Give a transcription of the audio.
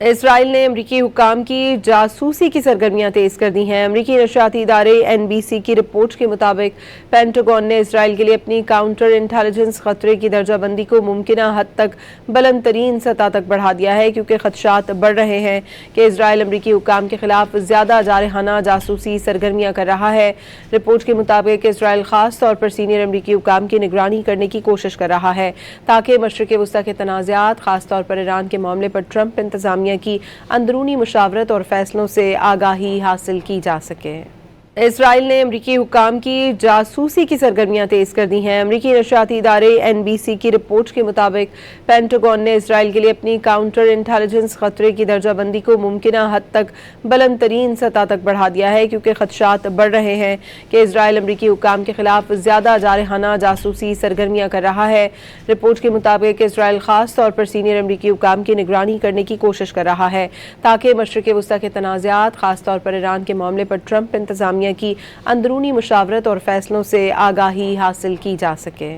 اسرائیل نے امریکی حکام کی جاسوسی کی سرگرمیاں تیز کر دی ہیں۔ امریکی نشریاتی ادارے NBC کی رپورٹ کے مطابق پینٹاگون نے اسرائیل کے لیے اپنی کاؤنٹر انٹیلیجنس خطرے کی درجہ بندی کو ممکنہ حد تک بلند ترین سطح تک بڑھا دیا ہے، کیونکہ خدشات بڑھ رہے ہیں کہ اسرائیل امریکی حکام کے خلاف زیادہ جارحانہ جاسوسی سرگرمیاں کر رہا ہے۔ رپورٹ کے مطابق اسرائیل خاص طور پر سینئر امریکی حکام کی نگرانی کرنے کی کوشش کر رہا ہے تاکہ مشرق وسطیٰ کے تنازعات، خاص طور پر ایران کے معاملے پر ٹرمپ انتظامیہ کی اندرونی مشاورت اور فیصلوں سے آگاہی حاصل کی جا سکے۔ اسرائیل نے امریکی حکام کی جاسوسی کی سرگرمیاں تیز کر دی ہیں۔ امریکی نشریاتی ادارے NBC کی رپورٹ کے مطابق پینٹاگون نے اسرائیل کے لیے اپنی کاؤنٹر انٹیلیجنس خطرے کی درجہ بندی کو ممکنہ حد تک بلند ترین سطح تک بڑھا دیا ہے، کیونکہ خدشات بڑھ رہے ہیں کہ اسرائیل امریکی حکام کے خلاف زیادہ جارحانہ جاسوسی سرگرمیاں کر رہا ہے۔ رپورٹ کے مطابق اسرائیل خاص طور پر سینئر امریکی حکام کی نگرانی کرنے کی کوشش کر رہا ہے تاکہ مشرق وسطیٰ کے تنازعات، خاص طور پر ایران کے معاملے پر ٹرمپ انتظامیہ کی اندرونی مشاورت اور فیصلوں سے آگاہی حاصل کی جا سکے۔